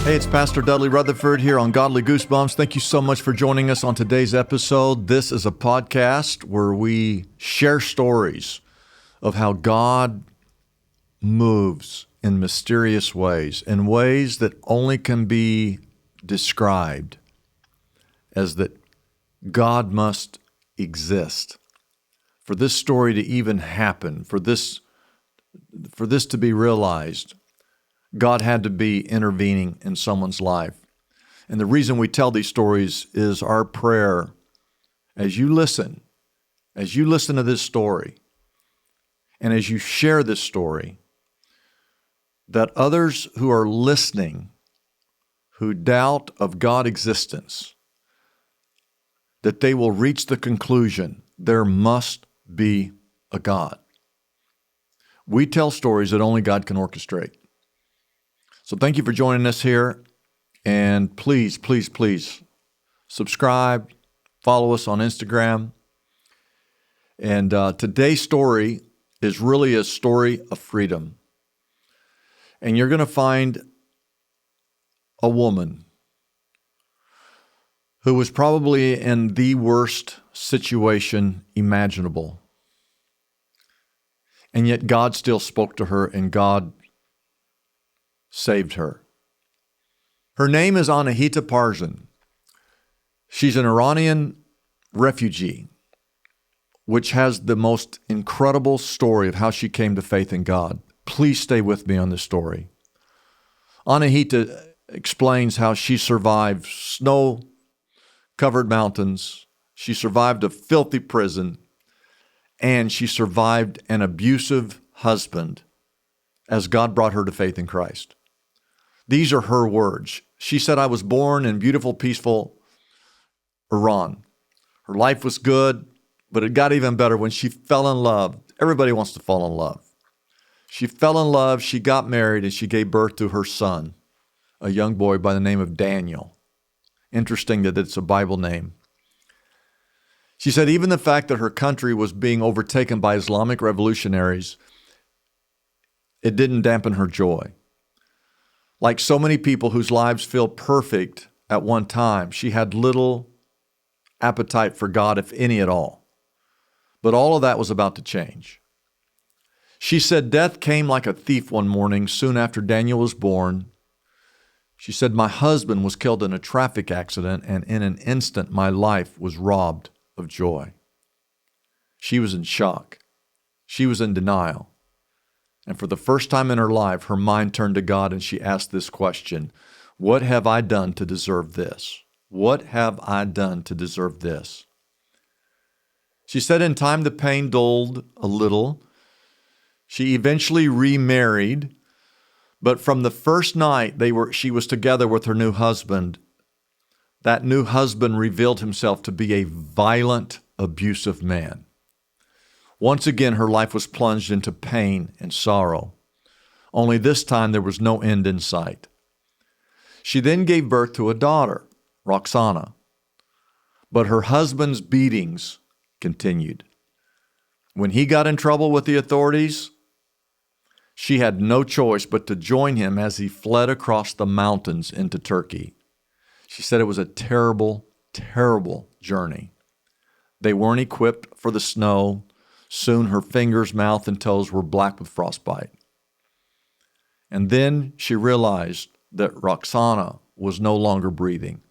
Hey, it's Pastor Dudley Rutherford here on Godly Goosebumps. Thank you so much for joining us on today's episode. This is a podcast where we share stories of how God moves in mysterious ways, in ways that only can be described as that God must exist. For this story to even happen, for this to be realized, God had to be intervening in someone's life. And the reason we tell these stories is our prayer as you listen to this story, and as you share this story, that others who are listening, who doubt of God's existence, that they will reach the conclusion there must be a God. We tell stories that only God can orchestrate. So thank you for joining us here, and please, please, please subscribe, follow us on Instagram. And today's story is really a story of freedom. And you're going to find a woman who was probably in the worst situation imaginable. And yet God still spoke to her, and God saved her. Her name is Annahita Parsan. She's an Iranian refugee, which has the most incredible story of how she came to faith in God. Please stay with me on this story. Annahita explains how she survived snow-covered mountains, she survived a filthy prison, and she survived an abusive husband as God brought her to faith in Christ. These are her words. She said, "I was born in beautiful, peaceful Iran. Her life was good, but it got even better when she fell in love." Everybody wants to fall in love. She fell in love, she got married, and she gave birth to her son, a young boy by the name of Daniel. Interesting that it's a Bible name. She said even the fact that her country was being overtaken by Islamic revolutionaries, it didn't dampen her joy. Like so many people whose lives feel perfect at one time, she had little appetite for God, if any at all. But all of that was about to change. She said death came like a thief one morning soon after Daniel was born. She said, "My husband was killed in a traffic accident, and in an instant my life was robbed of joy." She was in shock. She was in denial. And for the first time in her life, her mind turned to God, and she asked this question: what have I done to deserve this? What have I done to deserve this? She said in time the pain dulled a little. She eventually remarried, but from the first night she was together with her new husband, that new husband revealed himself to be a violent, abusive man. Once again, her life was plunged into pain and sorrow. Only this time there was no end in sight. She then gave birth to a daughter, Roxana, but her husband's beatings continued. When he got in trouble with the authorities, she had no choice but to join him as he fled across the mountains into Turkey. She said it was a terrible, terrible journey. They weren't equipped for the snow. Soon her fingers, mouth, and toes were black with frostbite. And then she realized that Roxana was no longer breathing.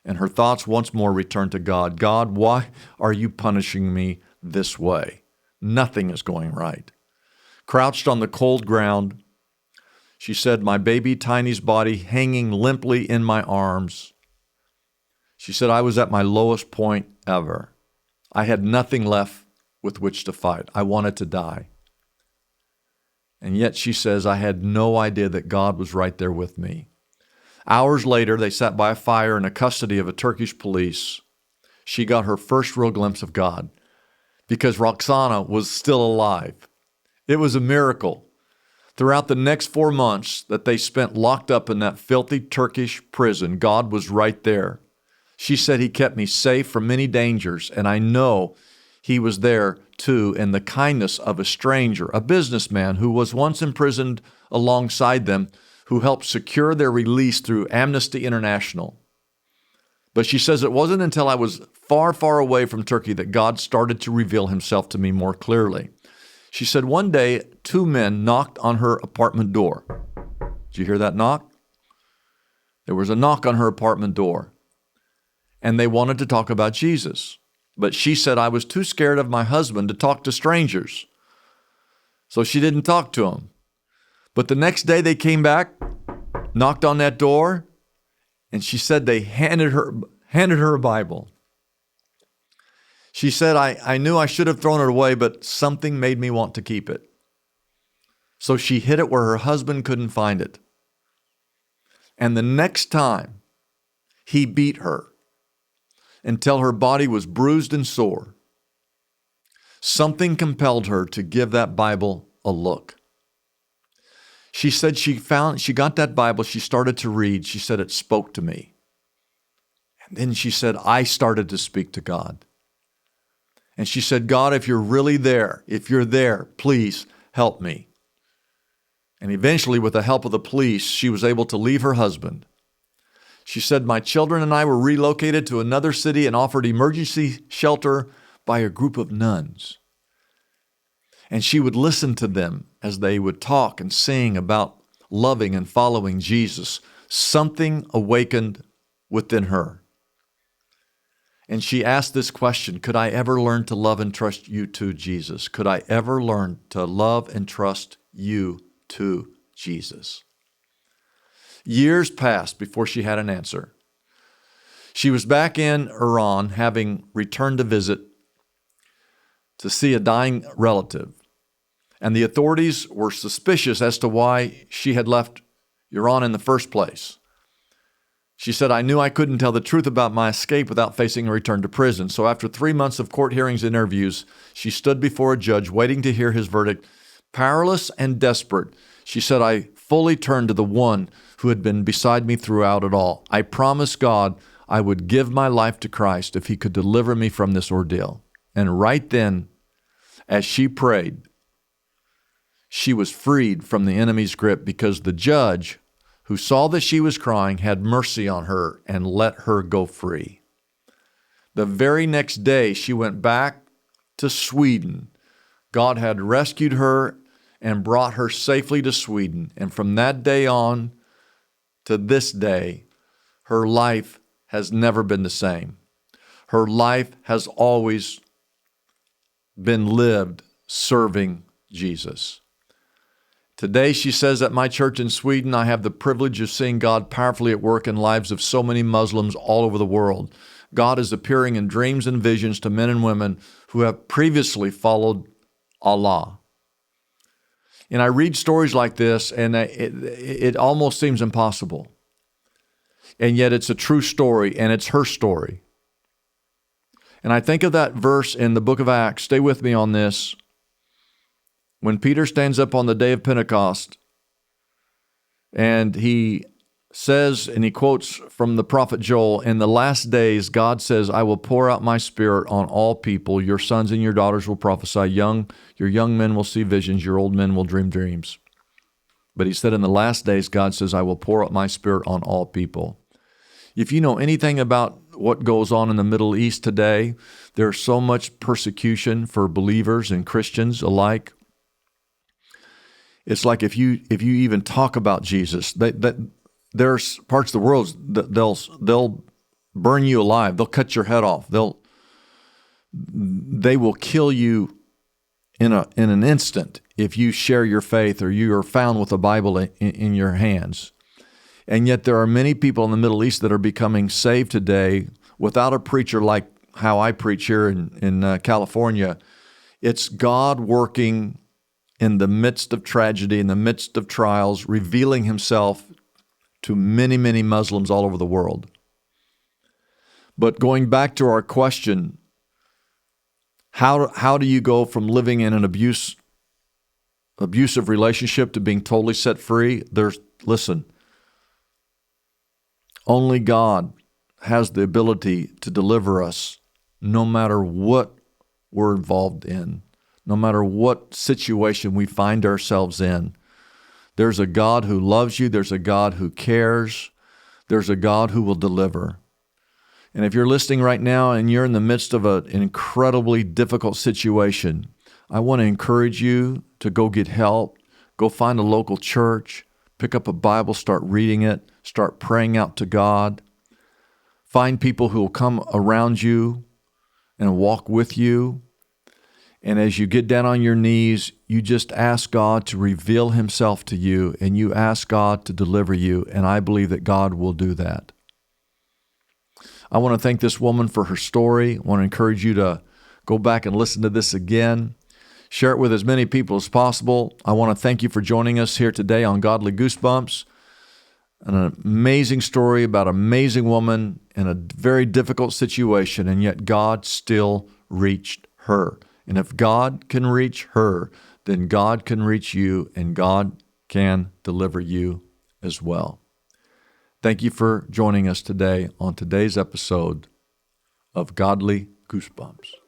And her thoughts once more returned to God. "God, why are you punishing me this way? Nothing is going right." Crouched on the cold ground, she said, "My baby Tiny's body hanging limply in my arms." She said, "I was at my lowest point ever. I had nothing left with which to fight. I wanted to die." And yet, she says, "I had no idea that God was right there with me." Hours later, they sat by a fire in the custody of a Turkish police. She got her first real glimpse of God because Roxana was still alive. It was a miracle. Throughout the next 4 months that they spent locked up in that filthy Turkish prison, God was right there. She said, "He kept me safe from many dangers, and I know He was there too in the kindness of a stranger, a businessman who was once imprisoned alongside them, who helped secure their release through Amnesty International. But she says it wasn't until I was far, far away from Turkey that God started to reveal himself to me more clearly. She said one day, 2 men knocked on her apartment door. Did you hear that knock? There was a knock on her apartment door, and they wanted to talk about Jesus. But she said, I was too scared of my husband to talk to strangers. So she didn't talk to him. But the next day they came back, knocked on that door, and she said they handed her a Bible. She said, I knew I should have thrown it away, but something made me want to keep it. So she hid it where her husband couldn't find it. And the next time, he beat her until her body was bruised and sore. Something compelled her to give that Bible a look. She said she got that Bible, she started to read. She said it spoke to me. And then she said, I started to speak to God. And she said, God, if you're really there, if you're there, please help me. And eventually, with the help of the police, she was able to leave her husband. She said, my children and I were relocated to another city and offered emergency shelter by a group of nuns. And she would listen to them as they would talk and sing about loving and following Jesus. Something awakened within her. And she asked this question, could I ever learn to love and trust you too, Jesus? Could I ever learn to love and trust you too, Jesus? Years passed before she had an answer. She was back in Iran, having returned to visit to see a dying relative. And the authorities were suspicious as to why she had left Iran in the first place. She said, I knew I couldn't tell the truth about my escape without facing a return to prison. So after 3 months of court hearings and interviews, she stood before a judge waiting to hear his verdict. Powerless and desperate, she said, I fully turned to the one who had been beside me throughout it all. I promised God I would give my life to Christ if he could deliver me from this ordeal. And right then, as she prayed, she was freed from the enemy's grip because the judge, who saw that she was crying, had mercy on her and let her go free. The very next day, she went back to Sweden. God had rescued her and brought her safely to Sweden. And from that day on to this day, her life has never been the same. Her life has always been lived serving Jesus. Today, she says, at my church in Sweden, I have the privilege of seeing God powerfully at work in lives of so many Muslims all over the world. God is appearing in dreams and visions to men and women who have previously followed Allah. And I read stories like this, and it almost seems impossible. And yet it's a true story, and it's her story. And I think of that verse in the book of Acts. Stay with me on this. When Peter stands up on the day of Pentecost, and he says, and he quotes from the prophet Joel, in the last days, God says, I will pour out my spirit on all people. Your sons and your daughters will prophesy. Your young men will see visions. Your old men will dream dreams. But he said, in the last days, God says, I will pour out my spirit on all people. If you know anything about what goes on in the Middle East today, there's so much persecution for believers and Christians alike. It's like if you even talk about Jesus, there's parts of the world that they'll burn you alive. They'll cut your head off. They will kill you in an instant if you share your faith or you are found with a Bible in your hands. And yet there are many people in the Middle East that are becoming saved today without a preacher like how I preach here in California. It's God working in the midst of tragedy, in the midst of trials, revealing himself to many, many Muslims all over the world. But going back to our question, how do you go from living in an abusive relationship to being totally set free? Listen, only God has the ability to deliver us no matter what we're involved in. No matter what situation we find ourselves in, There's a God who loves you. There's a God who cares. There's a God who will deliver. And if you're listening right now and you're in the midst of an incredibly difficult situation, I want to encourage you to go get help. Go find a local church. Pick up a Bible, start reading it. Start praying out to God. Find people who will come around you and walk with you. And as you get down on your knees, you just ask God to reveal himself to you, and you ask God to deliver you, and I believe that God will do that. I want to thank this woman for her story. I want to encourage you to go back and listen to this again. Share it with as many people as possible. I want to thank you for joining us here today on Godly Goosebumps. An amazing story about an amazing woman in a very difficult situation, and yet God still reached her. And if God can reach her, then God can reach you, and God can deliver you as well. Thank you for joining us today on today's episode of Godly Goosebumps.